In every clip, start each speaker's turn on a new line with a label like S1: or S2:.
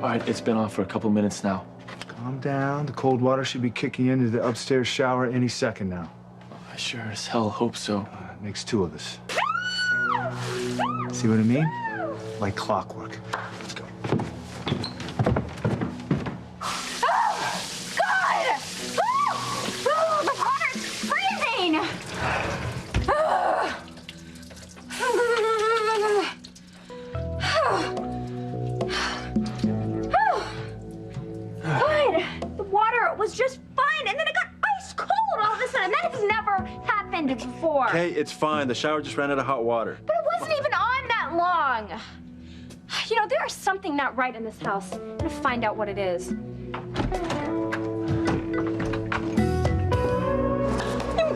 S1: All right, it's been on for a couple minutes now.
S2: Calm down. The cold water should be kicking into the upstairs shower any second now.
S1: I sure as hell hope so.
S2: It makes two of us. See what I mean? Like clockwork. Let's go.
S3: Was just fine, and then it got ice cold all of a sudden. That has never happened before.
S4: Okay, it's fine. The shower just ran out of hot water.
S3: But it wasn't even on that long. You know, there is something not right in this house. I'm gonna find out what it is.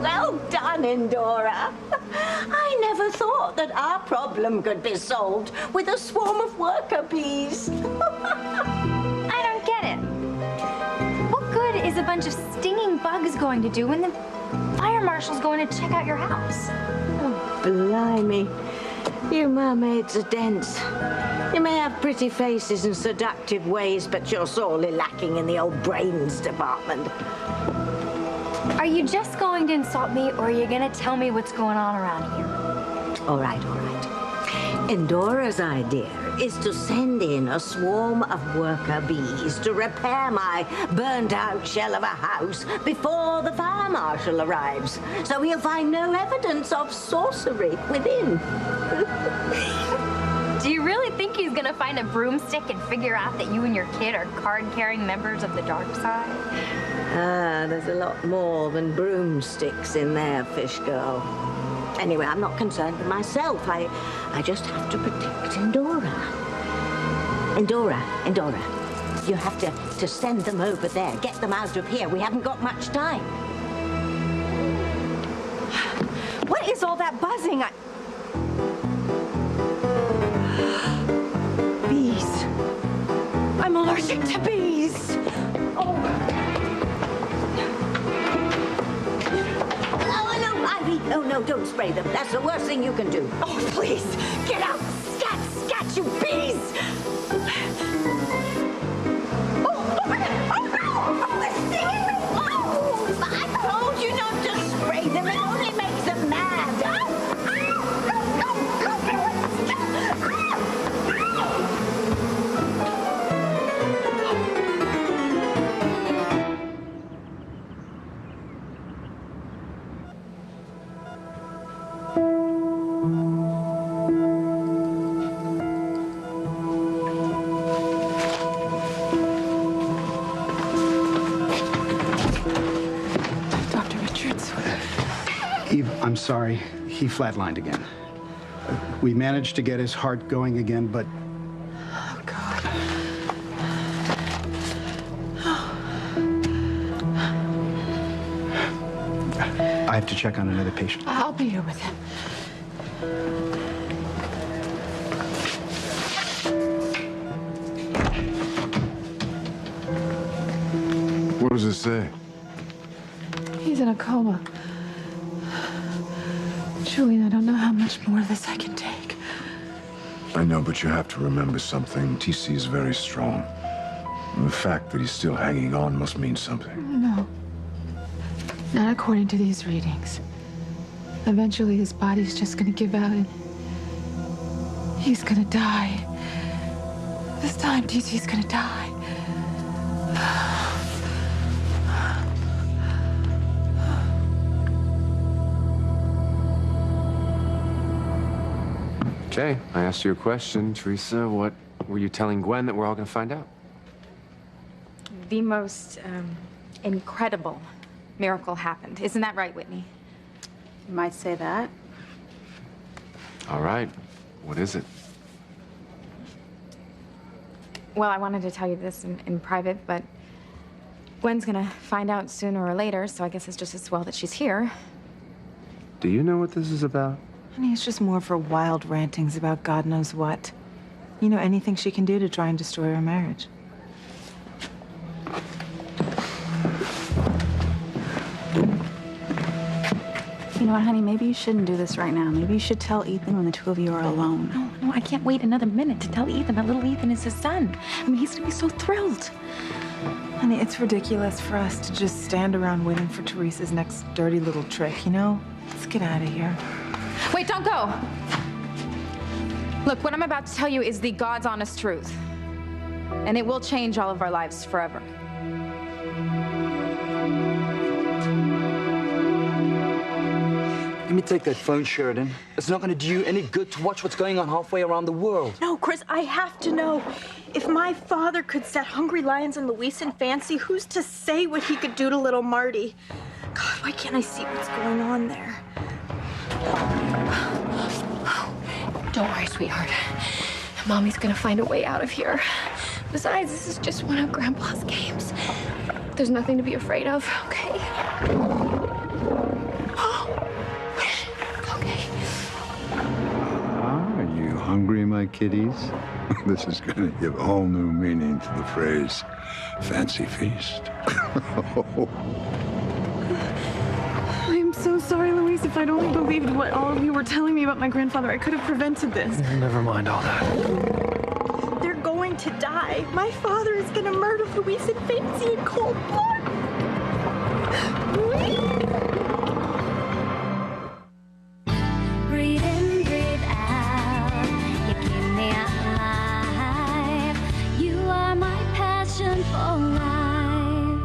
S5: Well done, Endora. I never thought that our problem could be solved with a swarm of worker bees.
S3: I don't get it. What good is a bunch of stinging bugs going to do when the fire marshal's going to check out your house?
S5: Oh, blimey. You mermaids are dense. You may have pretty faces and seductive ways, but you're sorely lacking in the old brains department.
S3: Are you just going to insult me, or are you going to tell me what's going on around here?
S5: All right, all right. Endora's idea is to send in a swarm of worker bees to repair my burned-out shell of a house before the fire marshal arrives, so he'll find no evidence of sorcery within.
S3: Do you really think he's gonna find a broomstick and figure out that you and your kid are card-carrying members of the dark side?
S5: Ah, there's a lot more than broomsticks in there, fish girl. Anyway, I'm not concerned with myself. I just have to protect Endora. Endora, you have to send them over there. Get them out of here. We haven't got much time.
S6: What is all that buzzing? Bees. I'm allergic to bees. Oh.
S5: Oh, no, don't spray them. That's the worst thing you can do.
S6: Oh, please, get out. Scat, scat, you bees.
S5: Oh, my God. Oh, no. Oh, they're stinging me. Oh, I told you not to spray them. It only makes them mad.
S7: I'm sorry, he flatlined again. We managed to get his heart going again, but...
S6: Oh, God.
S7: I have to check on another patient.
S6: I'll be here with him.
S8: What does it say?
S6: He's in a coma. Julian, I don't know how much more of this I can take.
S8: I know, but you have to remember something. TC is very strong. And the fact that he's still hanging on must mean something.
S6: No. Not according to these readings. Eventually, his body's just gonna give out and he's gonna die. This time, TC's gonna die.
S9: Okay, I asked you a question, Teresa. What were you telling Gwen that we're all gonna find out?
S10: The most incredible miracle happened. Isn't that right, Whitney?
S11: You might say that.
S9: All right, what is it?
S10: Well, I wanted to tell you this in private, but Gwen's gonna find out sooner or later, so I guess it's just as well that she's here.
S9: Do you know what this is about?
S6: Honey, it's just more for wild rantings about God knows what. You know, anything she can do to try and destroy our marriage.
S11: You know what, honey? Maybe you shouldn't do this right now. Maybe you should tell Ethan when the two of you are alone.
S10: No, I can't wait another minute to tell Ethan that little Ethan is his son. I mean, he's gonna be so thrilled.
S6: Honey, it's ridiculous for us to just stand around waiting for Teresa's next dirty little trick, you know? Let's get out of here.
S10: Wait, don't go. Look, what I'm about to tell you is the God's honest truth. And it will change all of our lives forever.
S12: Let me take that phone, Sheridan. It's not going to do you any good to watch what's going on halfway around the world.
S13: No, Chris, I have to know. If my father could set hungry lions and Luis in fancy, who's to say what he could do to little Marty? God, why can't I see what's going on there?
S14: Don't worry, sweetheart. Mommy's gonna find a way out of here. Besides, this is just one of Grandpa's games. There's nothing to be afraid of, okay?
S15: Are you hungry, my kitties? This is going to give a whole new meaning to the phrase fancy feast.
S6: I'm so sorry, Luis. If I'd only believed what all of you were telling me about my grandfather, I could have prevented this.
S1: Never mind all that.
S13: They're going to die. My father is going to murder Luis and Fancy in cold blood.
S3: Breathe in, breathe out. You keep me alive. You are my passion for life.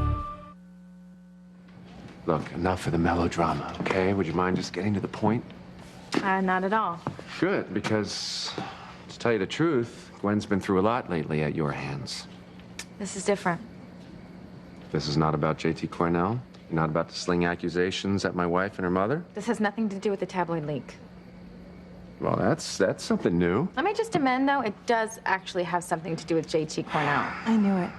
S9: Look, enough of the melodrama, okay? Would you mind just getting to the point?
S10: Not at all.
S9: Good, because to tell you the truth, Gwen's been through a lot lately at your hands.
S10: This is different.
S9: This is not about JT Cornell. You're not about to sling accusations at my wife and her mother.
S10: This has nothing to do with the tabloid leak.
S9: Well, that's something new.
S10: Let me just amend, though, it does actually have something to do with JT Cornell.
S6: I knew it.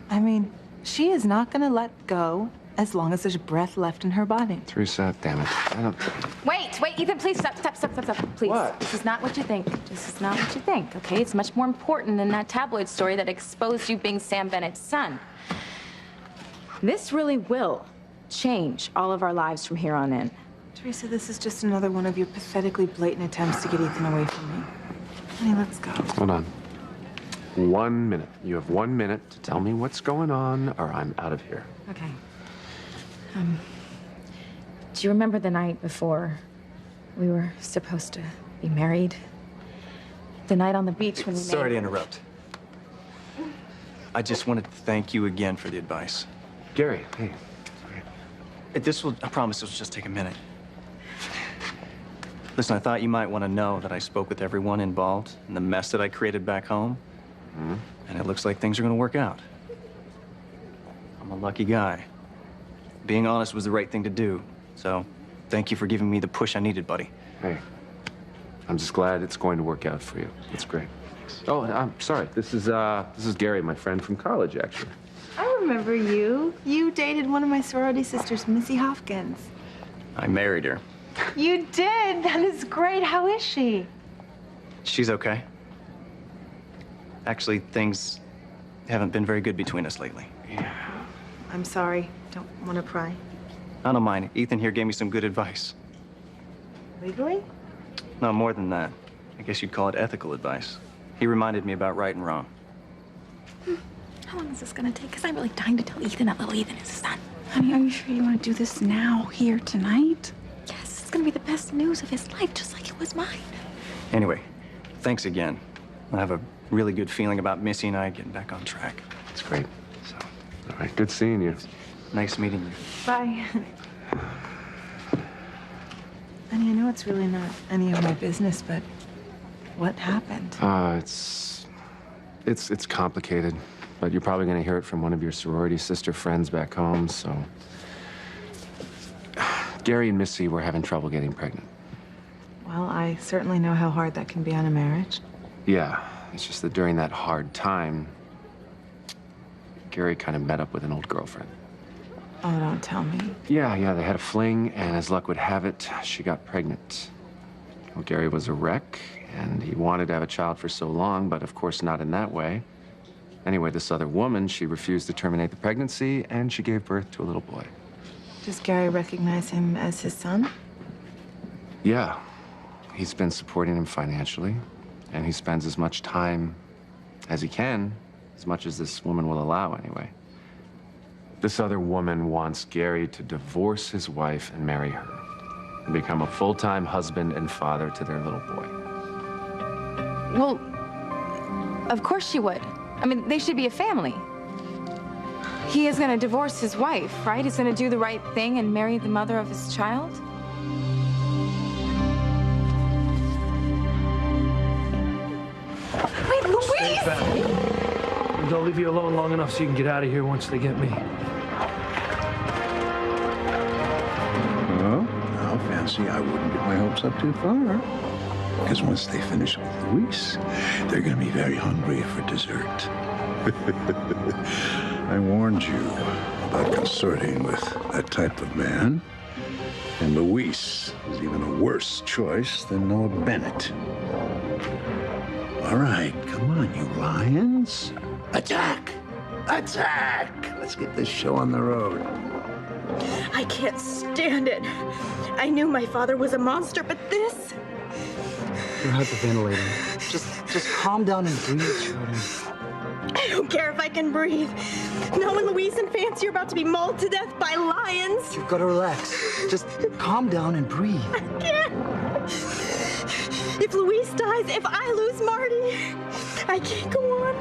S6: I mean, she is not gonna let go as long as there's breath left in her body.
S9: Teresa, damn it. I don't...
S10: Wait, Ethan, please stop, please.
S9: What?
S10: This is not what you think. This is not what you think, okay? It's much more important than that tabloid story that exposed you being Sam Bennett's son. This really will change all of our lives from here on in.
S6: Teresa, this is just another one of your pathetically blatant attempts to get Ethan away from me. Honey, let's go.
S9: Hold on. 1 minute. You have 1 minute to tell me what's going on, or I'm out of here.
S10: Okay. Do you remember the night before we were supposed to be married? The night on the beach when we
S16: Sorry to interrupt. I just wanted to thank you again for the advice.
S9: Gary, hey.
S16: I promise this will just take a minute. Listen, I thought you might want to know that I spoke with everyone involved in the mess that I created back home.
S9: Mm-hmm.
S16: And it looks like things are going to work out. I'm a lucky guy. Being honest was the right thing to do. So, thank you for giving me the push I needed, buddy.
S9: Hey, I'm just glad it's going to work out for you. That's great. Oh, I'm sorry. This is Gary, my friend from college, actually.
S6: I remember you. You dated one of my sorority sisters, Missy Hopkins.
S16: I married her.
S6: You did? That is great. How is she?
S16: She's okay. Actually, things haven't been very good between us lately.
S6: Yeah. I'm sorry. Don't want to pry.
S16: I don't mind. Ethan here gave me some good advice.
S6: Legally?
S16: No, more than that. I guess you'd call it ethical advice. He reminded me about right and wrong.
S14: How long is this gonna take? Because I'm really dying to tell Ethan that little Ethan is his son.
S11: Honey, are you sure you want to do this now, here, tonight?
S14: Yes, it's gonna be the best news of his life, just like it was mine.
S16: Anyway, thanks again. I have a really good feeling about Missy and I getting back on track.
S9: That's great. So, all right, good seeing you.
S16: Nice meeting you.
S6: Bye. Honey, I know it's really not any of my business, but what happened?
S9: It's complicated, but you're probably going to hear it from one of your sorority sister friends back home, so... Gary and Missy were having trouble getting pregnant.
S6: Well, I certainly know how hard that can be on a marriage.
S9: Yeah, it's just that during that hard time, Gary kind of met up with an old girlfriend.
S6: Oh, don't tell me.
S9: Yeah, they had a fling, and as luck would have it, she got pregnant. Well, Gary was a wreck, and he wanted to have a child for so long, but of course not in that way. Anyway, this other woman, she refused to terminate the pregnancy, and she gave birth to a little boy.
S6: Does Gary recognize him as his son?
S9: Yeah. He's been supporting him financially, and he spends as much time as he can, as much as this woman will allow anyway. This other woman wants Gary to divorce his wife and marry her, and become a full-time husband and father to their little boy.
S10: Well, of course she would. I mean, they should be a family. He is gonna divorce his wife, right? He's gonna do the right thing and marry the mother of his child? Wait, Louise!
S1: Stay back. And they'll leave you alone long enough so you can get out of here once they get me.
S15: Well, now, Fancy, I wouldn't get my hopes up too far. Because once they finish with Luis, they're going to be very hungry for dessert. I warned you about consorting with that type of man. And Luis is even a worse choice than Noah Bennett. All right, come on, you lions. Attack! Attack! Let's get this show on the road.
S13: I can't stand it. I knew my father was a monster, but this...
S12: You're hyperventilating. Just calm down and breathe, Sheridan.
S13: I don't care if I can breathe. Knowing Louise and Fancy are about to be mauled to death by lions.
S12: You've got to relax. Just calm down and breathe.
S13: I can't. If Louise dies, if I lose Marty, I can't go on.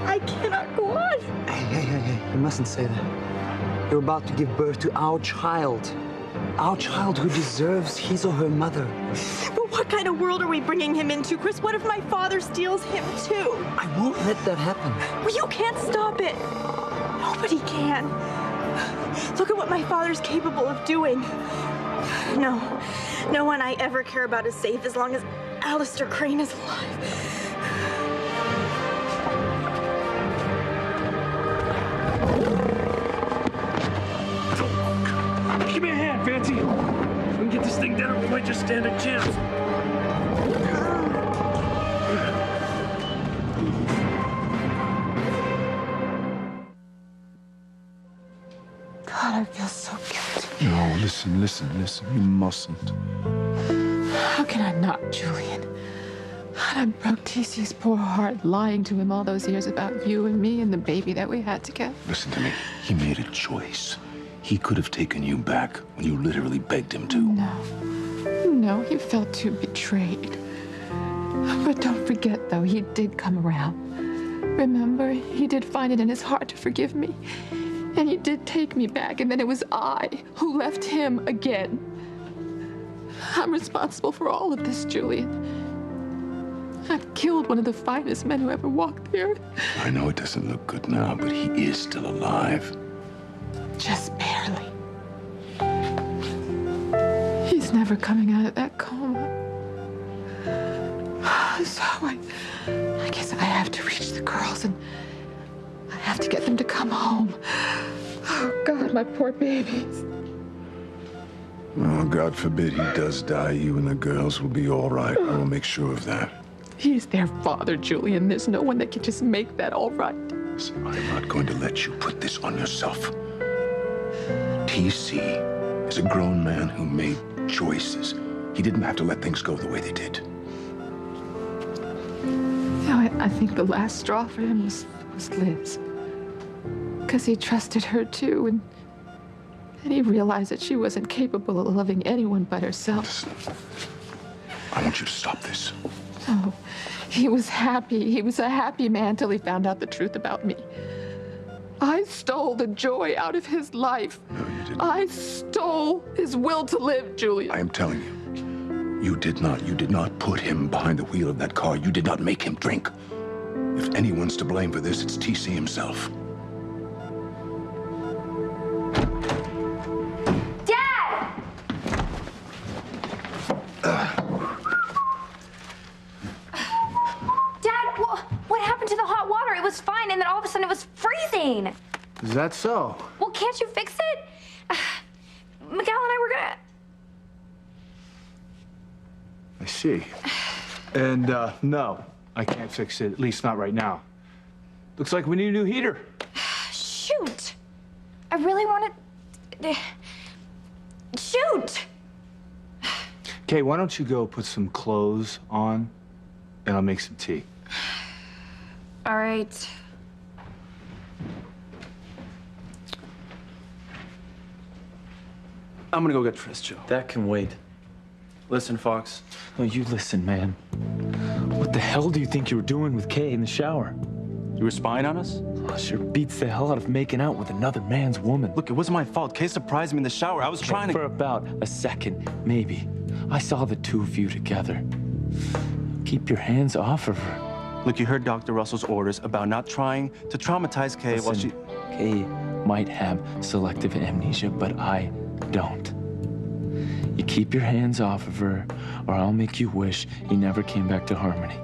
S13: I cannot go on.
S12: Hey, you mustn't say that. You're about to give birth to our child. Our child who deserves his or her mother.
S13: But what kind of world are we bringing him into, Chris? What if my father steals him too?
S12: I won't let that happen.
S13: Well, you can't stop it. Nobody can. Look at what my father's capable of doing. No one I ever care about is safe as long as Alistair Crane is alive.
S1: Give me a hand, Fancy. If we can get this thing down, we might just stand a chance.
S6: God, I feel so guilty.
S8: No, listen. You mustn't.
S6: How can I not, Julian? I broke TC's poor heart lying to him all those years about you and me and the baby that we had together.
S8: Listen to me. He made a choice. He could have taken you back when you literally begged him to.
S6: No, he felt too betrayed. But don't forget, though, he did come around. Remember, he did find it in his heart to forgive me. And he did take me back, and then it was I who left him again. I'm responsible for all of this, Julian. I've killed one of the finest men who ever walked the earth.
S8: I know it doesn't look good now, but he is still alive.
S6: Just barely. He's never coming out of that coma. So I guess I have to reach the girls and I have to get them to come home. Oh, God, my poor babies.
S8: Oh, God forbid he does die. You and the girls will be all right. I will make sure of that.
S6: He's their father, Julian. There's no one that can just make that all right.
S8: Listen, I'm not going to let you put this on yourself. TC is a grown man who made choices. He didn't have to let things go the way they did.
S6: You know, I think the last straw for him was Liz. Because he trusted her too, and he realized that she wasn't capable of loving anyone but herself.
S8: Listen, I want you to stop this.
S6: Oh, he was happy. He was a happy man till he found out the truth about me. I stole the joy out of his life.
S8: No, you didn't.
S6: I stole his will to live, Julian.
S8: I am telling you, you did not put him behind the wheel of that car. You did not make him drink. If anyone's to blame for this, it's TC himself.
S3: Dad! Dad, what happened to the hot water? It was fine, and then all of a sudden it was freezing.
S2: Is that so?
S3: Well, can't you fix it? Miguel and I were gonna...
S2: I see. And, no, I can't fix it, at least not right now. Looks like we need a new heater.
S3: Shoot! I really want to... Shoot!
S2: Kay, why don't you go put some clothes on, and I'll make some tea.
S10: All right.
S16: I'm gonna go get Tris, Joe.
S17: That can wait.
S16: Listen, Fox.
S17: No, you listen, man. What the hell do you think you were doing with Kay in the shower?
S16: You were spying on us?
S17: Oh, sure beats the hell out of making out with another man's woman.
S16: Look, it wasn't my fault. Kay surprised me in the shower. I was trying to...
S17: For about a second, maybe. I saw the two of you together. Keep your hands off of her.
S16: Look, you heard Dr. Russell's orders about not trying to traumatize Kay while she...
S17: Kay might have selective amnesia, but I don't. You keep your hands off of her, or I'll make you wish you never came back to Harmony.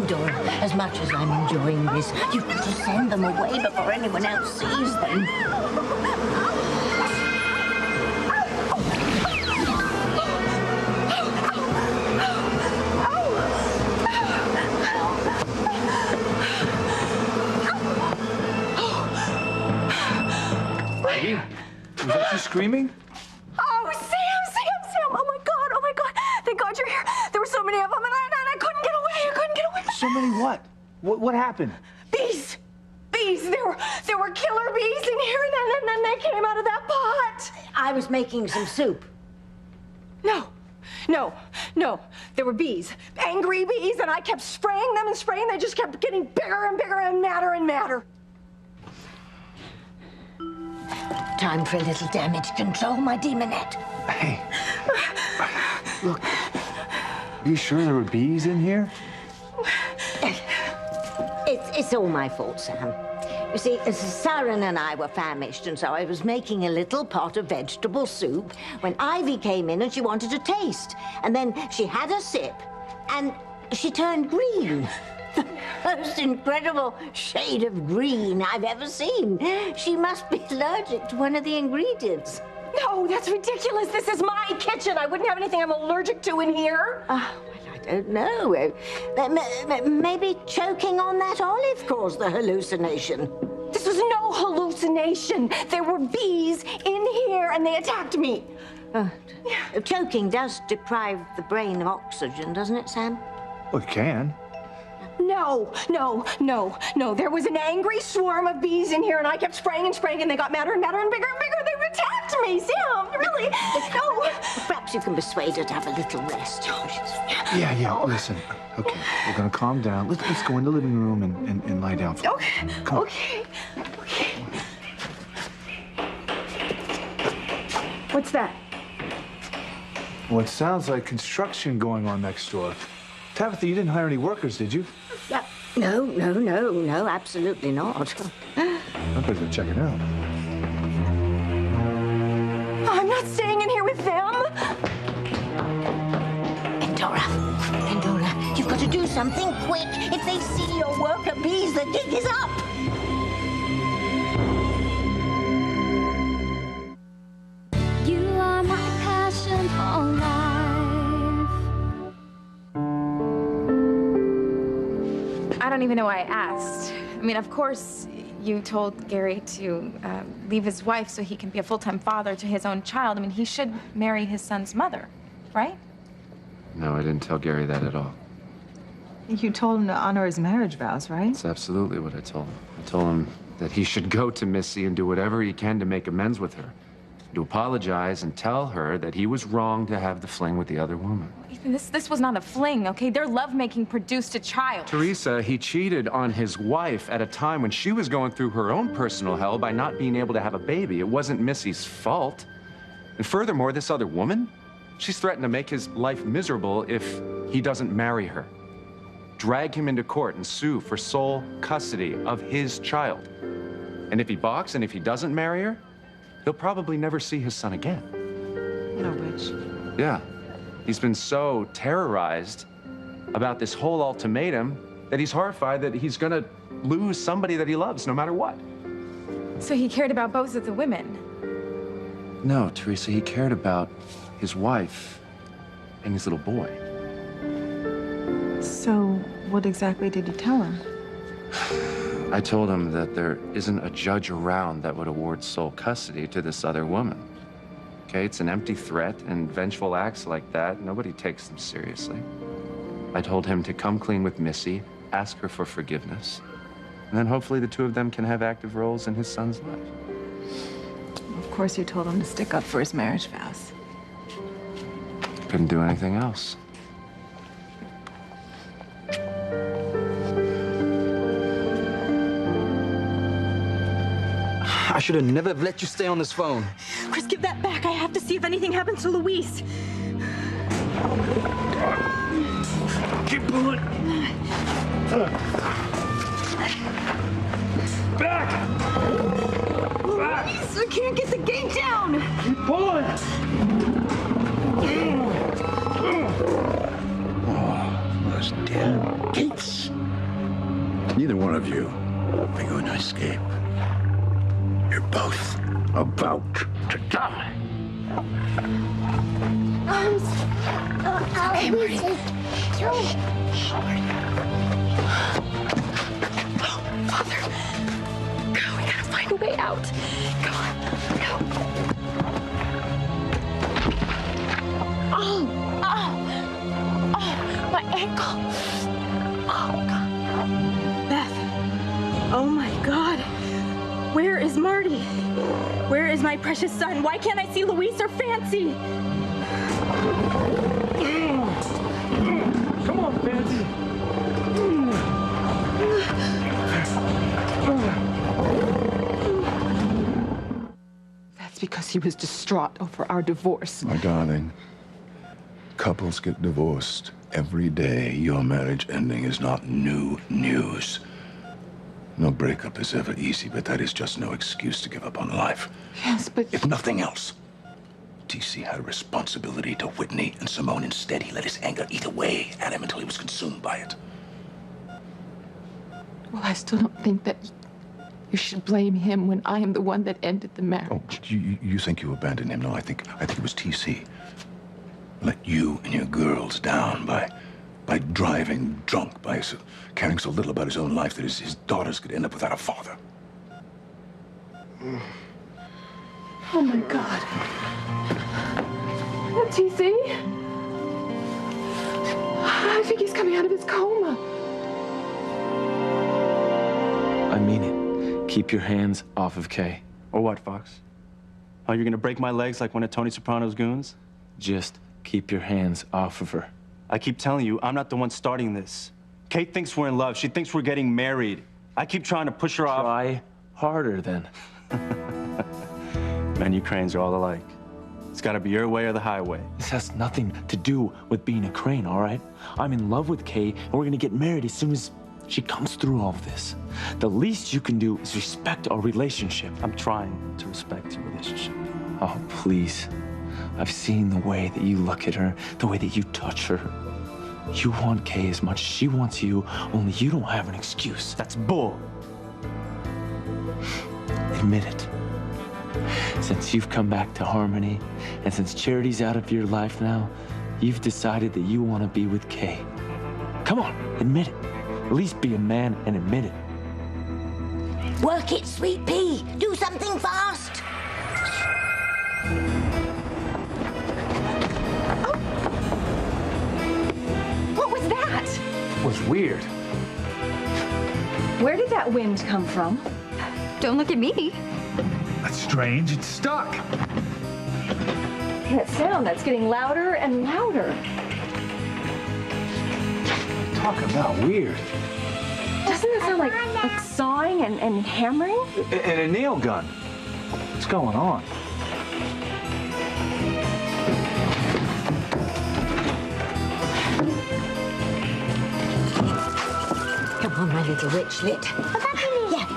S5: Dora, as much as I'm enjoying this, you've got to send them away before anyone else sees them.
S2: Maggie, was that you screaming?
S13: Oh, Sam! Oh my God! Thank God you're here. There were so many of them, and I couldn't get away. I couldn't get away.
S2: So many what? What happened?
S13: Bees! There were killer bees in here, and then they came out of that pot.
S5: I was making some soup.
S13: No. There were bees, angry bees, and I kept spraying them and spraying. They just kept getting bigger and bigger and madder and madder.
S5: Time for a little damage control, my demonette.
S2: Hey. Look. Are you sure there were bees in here?
S5: It's all my fault, Sam. You see, Saren and I were famished, and so I was making a little pot of vegetable soup when Ivy came in and she wanted a taste. And then she had a sip, and she turned green. The most incredible shade of green I've ever seen. She must be allergic to one of the ingredients.
S13: No, that's ridiculous. This is my kitchen. I wouldn't have anything I'm allergic to in here.
S5: I don't know. Maybe choking on that olive caused the hallucination.
S13: This was no hallucination. There were bees in here, and they attacked me.
S5: Choking does deprive the brain of oxygen, doesn't it, Sam?
S2: Well, it can.
S13: No. There was an angry swarm of bees in here, and I kept spraying and spraying, and they got madder and madder and bigger and bigger. They attacked me, Sam. Really? No.
S5: Perhaps you can persuade her to have a little rest.
S2: Yeah. Listen. Okay, we're gonna calm down. Let's go in the living room and lie down for
S13: Okay.
S2: Come on.
S13: Okay. What's that?
S2: Well, it sounds like construction going on next door. Tabitha, you didn't hire any workers, did you?
S5: No, absolutely not.
S2: I better go check it out.
S13: I'm not staying in here with them.
S5: Endora, you've got to do something quick. If they see your worker bees, the gig is up.
S18: You are my passion for life.
S10: I don't even know why I asked. I mean, of course, you told Gary to leave his wife so he can be a full-time father to his own child. I mean, he should marry his son's mother, right?
S9: No, I didn't tell Gary that at all.
S6: You told him to honor his marriage vows, right?
S9: That's absolutely what I told him. I told him that he should go to Missy and do whatever he can to make amends with her. To apologize and tell her that he was wrong to have the fling with the other woman.
S10: Ethan, this was not a fling, okay? Their lovemaking produced a child.
S9: Teresa, he cheated on his wife at a time when she was going through her own personal hell by not being able to have a baby. It wasn't Missy's fault. And furthermore, this other woman, she's threatened to make his life miserable if he doesn't marry her. Drag him into court and sue for sole custody of his child. And if he balks and if he doesn't marry her, he'll probably never see his son again.
S6: What a witch.
S9: Yeah. He's been so terrorized about this whole ultimatum that he's horrified that he's gonna lose somebody that he loves no matter what.
S10: So he cared about both of the women.
S9: No, Teresa, he cared about his wife and his little boy.
S11: So, what exactly did you tell him?
S9: I told him that there isn't a judge around that would award sole custody to this other woman. Okay, it's an empty threat, and vengeful acts like that, nobody takes them seriously. I told him to come clean with Missy, ask her for forgiveness, and then hopefully the two of them can have active roles in his son's life.
S11: Of course, you told him to stick up for his marriage vows.
S9: Couldn't do anything else.
S12: I should have never let you stay on this phone.
S13: Chris, give that back. I have to see if anything happens to Luis.
S1: Keep pulling. Back!
S13: Luis, I can't get the gate down.
S1: Keep pulling.
S15: Oh, those damn gates. Neither one of you are going to escape. You're both about to die.
S14: Okay, Marty. Father, go. We gotta find a way out. Go on. Go. Oh, my ankle. Oh, God.
S13: Beth. Oh, my God. Where is Marty? Where is my precious son? Why can't I see Luis or Fancy?
S1: Come on, Fancy.
S6: That's because he was distraught over our divorce.
S8: My darling, couples get divorced every day. Your marriage ending is not new news. No breakup is ever easy, but that is just no excuse to give up on life.
S6: Yes, but...
S8: If nothing else, TC had a responsibility to Whitney and Simone. Instead, he let his anger eat away at him until he was consumed by it.
S6: Well, I still don't think that you should blame him when I am the one that ended the marriage.
S8: Oh, you think you abandoned him? No, I think it was TC. Let you and your girls down by driving drunk, by caring so little about his own life that his daughters could end up without a father.
S6: Oh, my God. TC? I think he's coming out of his coma.
S17: I mean it. Keep your hands off of Kay.
S16: Or what, Fox? Oh, you're gonna break my legs like one of Tony Soprano's goons?
S17: Just keep your hands off of her.
S16: I keep telling you, I'm not the one starting this. Kate thinks we're in love. She thinks we're getting married. I keep trying to push her off.
S17: Try harder, then.
S16: Men Ukrainians are all alike. It's gotta be your way or the highway.
S17: This has nothing to do with being a crane, all right? I'm in love with Kay, and we're gonna get married as soon as she comes through all of this. The least you can do is respect our relationship.
S16: I'm trying to respect your relationship.
S17: Oh, please. I've seen the way that you look at her, the way that you touch her. You want Kay as much as she wants you, only you don't have an excuse.
S16: That's bull.
S17: Admit it. Since you've come back to Harmony, and since Charity's out of your life now, you've decided that you want to be with Kay. Come on, admit it. At least be a man and admit it.
S5: Work it, Sweet Pea. Do something fast.
S3: What was that?
S2: It was weird.
S3: Where did that wind come from? Don't look at me.
S2: That's strange. It's stuck.
S3: That sound that's getting louder and louder.
S2: Talk about weird.
S3: Doesn't it sound like sawing and hammering?
S2: And a nail gun. What's going on?
S5: Come on, my little witchlet.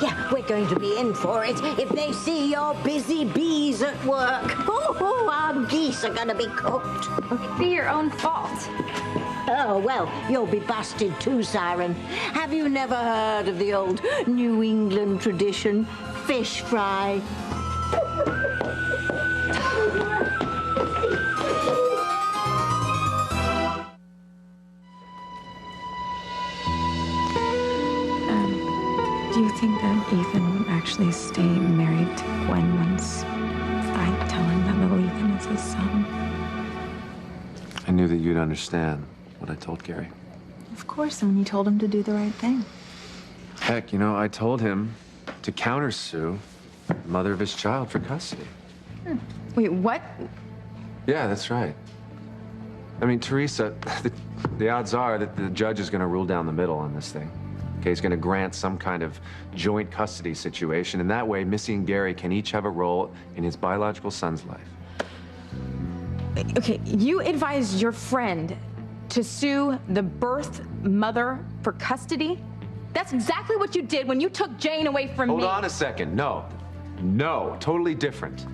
S5: Yeah, we're going to be in for it if they see your busy bees at work. Oh, our geese are going to be cooked.
S3: It'd be your own fault.
S5: Oh, well, you'll be busted too, Siren. Have you never heard of the old New England tradition, fish fry?
S10: Do you think that Ethan will actually stay married to Gwen once I tell him that little Ethan is his son?
S9: I knew that you'd understand what I told Gary.
S11: Of course, and when you told him to do the right thing.
S9: Heck, you know, I told him to countersue the mother of his child for custody.
S10: Wait, what?
S9: Yeah, that's right. I mean, Teresa, the odds are that the judge is going to rule down the middle on this thing. Okay, he's going to grant some kind of joint custody situation, and that way Missy and Gary can each have a role in his biological son's life.
S10: Okay, you advised your friend to sue the birth mother for custody? That's exactly what you did when you took Jane away from me.
S9: Hold on a second. No, totally different.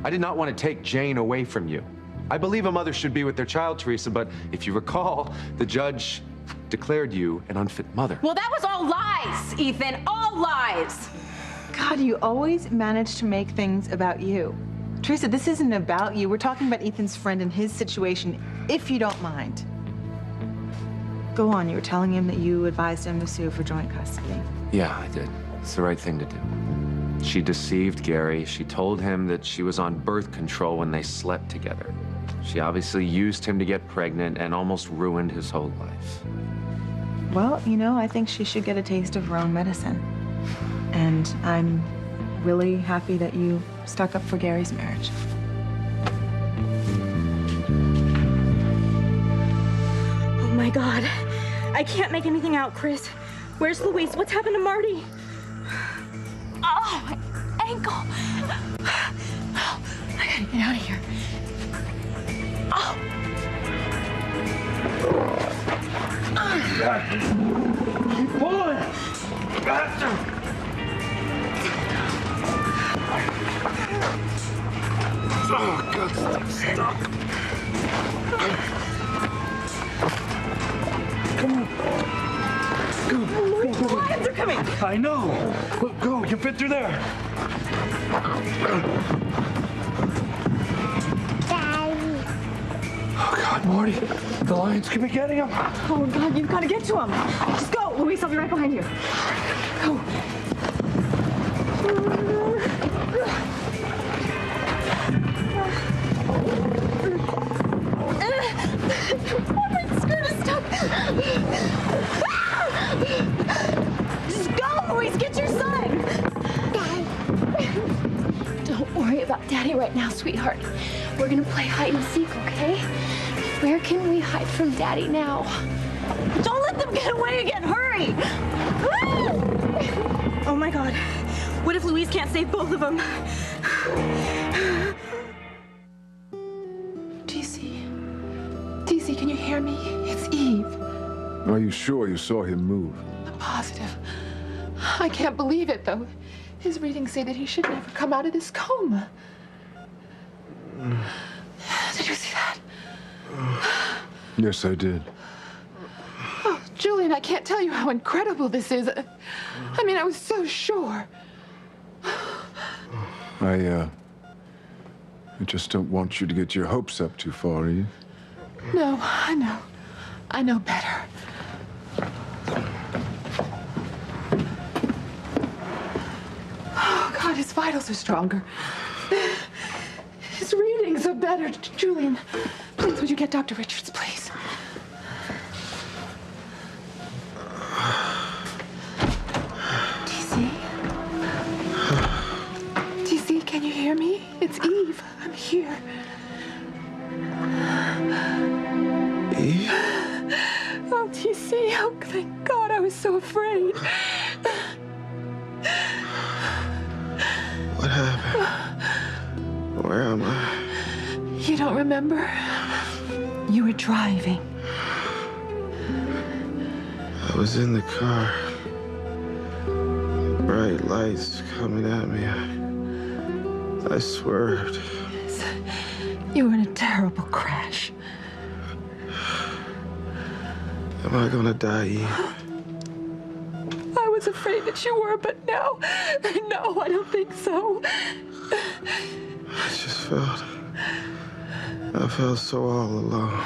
S9: I did not want to take Jane away from you. I believe a mother should be with their child, Teresa, but if you recall, the judge declared you an unfit mother.
S10: Well, that was all lies, Ethan, all lies.
S11: God, you always manage to make things about you. Teresa, this isn't about you. We're talking about Ethan's friend and his situation, if you don't mind. Go on, you were telling him that you advised him to sue for joint custody.
S9: Yeah, I did. It's the right thing to do. She deceived Gary. She told him that she was on birth control when they slept together. She obviously used him to get pregnant and almost ruined his whole life.
S11: Well, you know, I think she should get a taste of her own medicine. And I'm really happy that you stuck up for Gary's marriage.
S13: Oh my God. I can't make anything out, Chris. Where's Luis? What's happened to Marty?
S14: Oh, my ankle. Oh, I gotta get out of here. Oh.
S1: Keep pulling! Faster! Oh, God, stop. Come on. Go.
S13: Lions are coming!
S1: I know. Look, go. You can fit through there. Oh, God, Marty. The lions could be getting him.
S13: Oh, God, you've got to get to him. Just go. Luis, I'll be right behind you. Go. Oh, my skirt is stuck. Just go, Luis. Get your son.
S14: Don't worry about Daddy right now, sweetheart. We're gonna play hide and seek, okay? Where can we hide from Daddy now?
S13: Don't let them get away again. Hurry. Oh, my God. What if Luis can't save both of them?
S6: TC, can you hear me? It's Eve.
S8: Are you sure you saw him move?
S6: I'm positive. I can't believe it, though. His readings say that he should never come out of this coma. Did you see that?
S8: Yes, I did.
S6: Oh, Julian, I can't tell you how incredible this is. I mean, I was so sure.
S8: I just don't want you to get your hopes up too far, Eve.
S6: No, I know. I know better. Oh, God, his vitals are stronger. His readings are better. Julian, please, would you get Dr. Richards, please? TC, can you hear me? It's Eve. I'm here.
S19: Eve?
S6: Oh, TC, oh, thank God, I was so afraid.
S19: What happened? Where am I?
S6: You don't remember? You were driving.
S19: I was in the car. Bright lights coming at me. I swerved.
S6: You were in a terrible crash.
S19: Am I gonna die, Eve?
S6: I was afraid that you were, but no, I don't think so.
S19: I felt so all alone.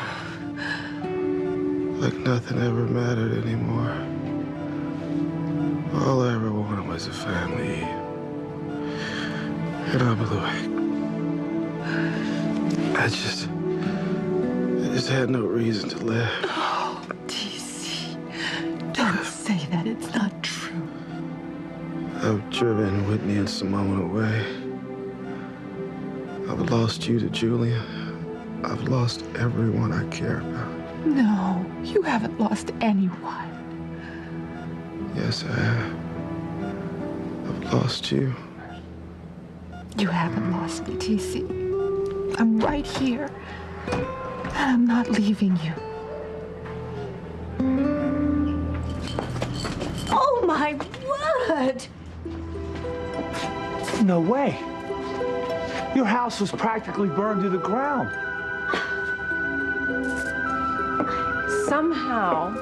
S19: Like nothing ever mattered anymore. All I ever wanted was a family. And I blew it. I just had no reason to live.
S6: Oh, TC, don't say that. It's not true.
S19: I've driven Whitney and Simone away. I've lost you to Julia. I've lost everyone I care about.
S6: No, you haven't lost anyone.
S19: Yes, I have. I've lost you.
S6: You haven't lost me, TC. I'm right here. And I'm not leaving you.
S5: Oh, my word!
S2: No way. Your house was practically burned to the ground.
S13: Somehow,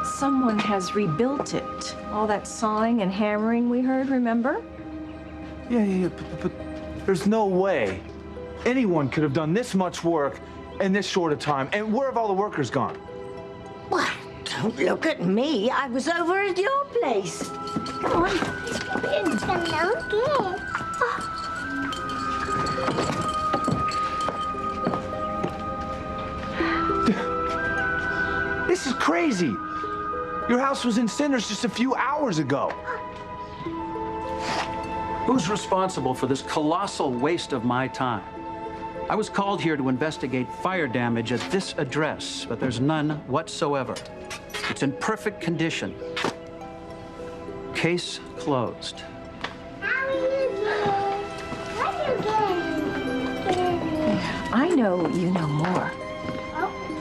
S13: someone has rebuilt it. All that sawing and hammering we heard, remember?
S2: Yeah, but there's no way anyone could have done this much work in this short a time. And where have all the workers gone?
S5: What? Don't look at me. I was over at your place. Come on. It's okay.
S2: This is crazy. Your house was in cinders just a few hours ago.
S20: Who's responsible for this colossal waste of my time? I was called here to investigate fire damage at this address, but there's none whatsoever. It's in perfect condition. Case closed.
S13: I know you know more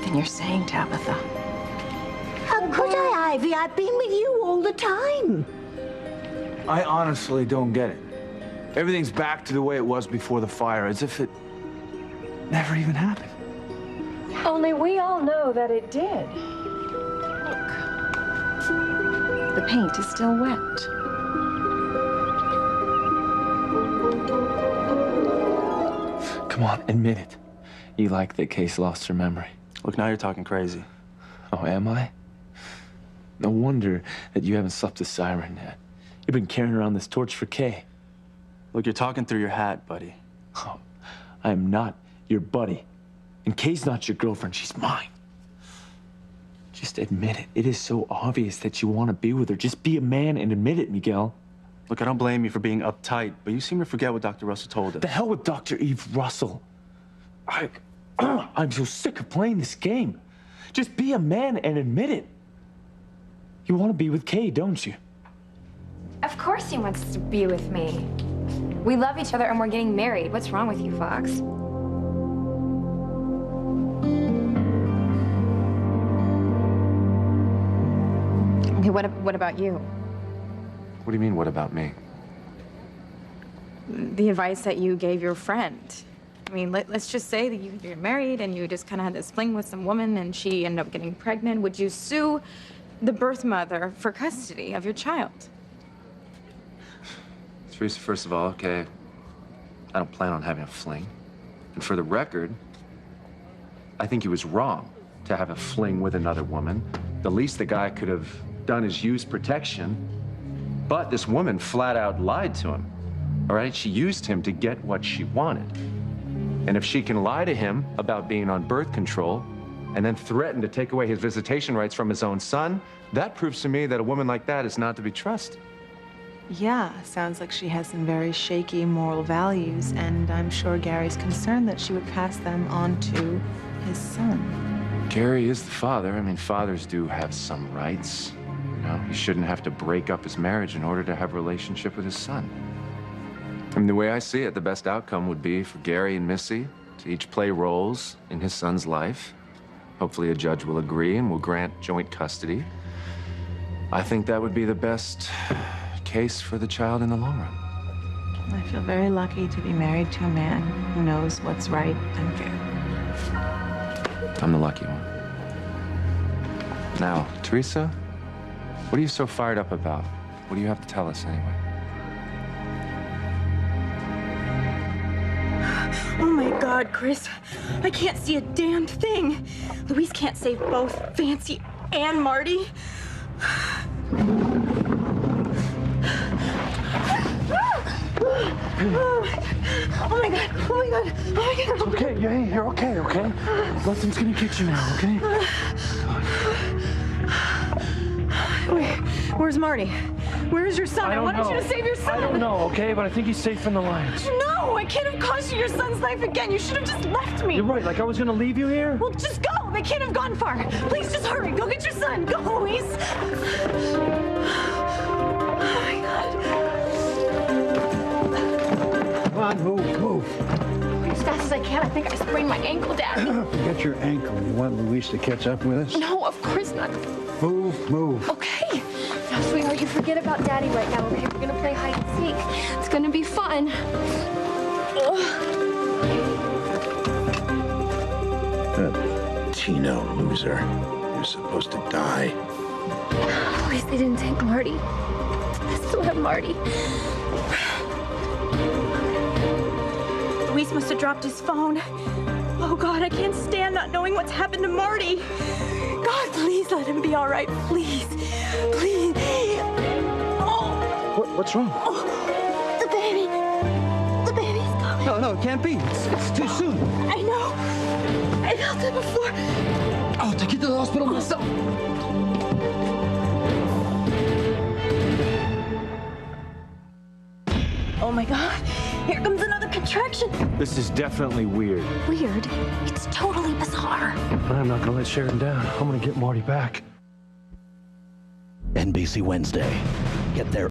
S13: than you're saying, Tabitha.
S5: How could I, Ivy? I've been with you all the time.
S2: I honestly don't get it. Everything's back to the way it was before the fire, as if it never even happened.
S13: Only we all know that it did. Look. The paint is still wet.
S17: Come on, admit it. You like that Case lost her memory.
S16: Look, now you're talking crazy.
S17: Oh, am I? No wonder that you haven't slept with Siren yet. You've been carrying around this torch for Kay.
S16: Look, you're talking through your hat, buddy.
S17: Oh, I am not your buddy. And Kay's not your girlfriend, she's mine. Just admit it. It is so obvious that you want to be with her. Just be a man and admit it, Miguel.
S16: Look, I don't blame you for being uptight, but you seem to forget what Dr. Russell told us.
S17: The hell with Dr. Eve Russell. I'm so sick of playing this game. Just be a man and admit it. You want to be with Kay, don't you?
S3: Of course he wants to be with me. We love each other and we're getting married. What's wrong with you, Fox?
S10: Okay, what about you?
S9: What do you mean, what about me?
S10: The advice that you gave your friend. I mean, let's just say that you're married and you just kind of had this fling with some woman and she ended up getting pregnant. Would you sue the birth mother for custody of your child?
S9: Teresa, first of all, okay, I don't plan on having a fling. And for the record, I think he was wrong to have a fling with another woman. The least the guy could have done is use protection. But this woman flat out lied to him, all right? She used him to get what she wanted. And if she can lie to him about being on birth control and then threaten to take away his visitation rights from his own son, that proves to me that a woman like that is not to be trusted.
S11: Yeah, sounds like she has some very shaky moral values, and I'm sure Gary's concerned that she would pass them on to his son.
S9: Gary is the father. I mean, fathers do have some rights. You know, he shouldn't have to break up his marriage in order to have a relationship with his son. I mean, the way I see it, the best outcome would be for Gary and Missy to each play roles in his son's life. Hopefully a judge will agree and will grant joint custody. I think that would be the best case for the child in the long run.
S11: I feel very lucky to be married to a man who knows what's right and fair.
S9: I'm the lucky one. Now, Teresa, what are you so fired up about? What do you have to tell us anyway?
S13: Oh my God, Chris. I can't see a damn thing. Louise can't save both Fancy and Marty. Oh my God. Oh my God. Oh my God.
S2: It's okay. You're okay, okay? Nothing's gonna get you now, okay?
S13: Where's Marty? Where's your son? I wanted you to save your son.
S1: I don't know, okay? But I think he's safe in the Lions.
S13: No, I can't have cost you your son's life again. You should have just left me.
S1: You're right, like I was gonna leave you here?
S13: Well, just go. They can't have gone far. Please, just hurry. Go get your son. Go, Louise. Oh my God.
S15: Come on, move.
S14: As fast as I can. I think I sprained my ankle, Dad.
S15: Forget your ankle. You want Louise to catch up with us?
S14: No, of course not.
S15: Move.
S14: Okay. Now, sweetheart, you forget about Daddy right now, okay? We're gonna play hide and seek. It's gonna be fun.
S15: Tino, loser. You're supposed to die.
S14: At least they didn't take Marty. I still have Marty.
S13: Luis must have dropped his phone. Oh, God, I can't stand not knowing what's happened to Marty. God, please let him be all right. Please. Please. Oh.
S12: What's wrong?
S13: Oh, the baby. The baby's coming.
S12: No, it can't be. It's too soon.
S13: I know. I felt it before.
S12: I'll take you to the hospital myself.
S13: Oh, my God. Here comes another contraction.
S1: This is definitely weird.
S13: Weird? It's totally bizarre.
S1: But I'm not gonna let Sheridan down. I'm gonna get Marty back.
S21: NBC Wednesday. Get there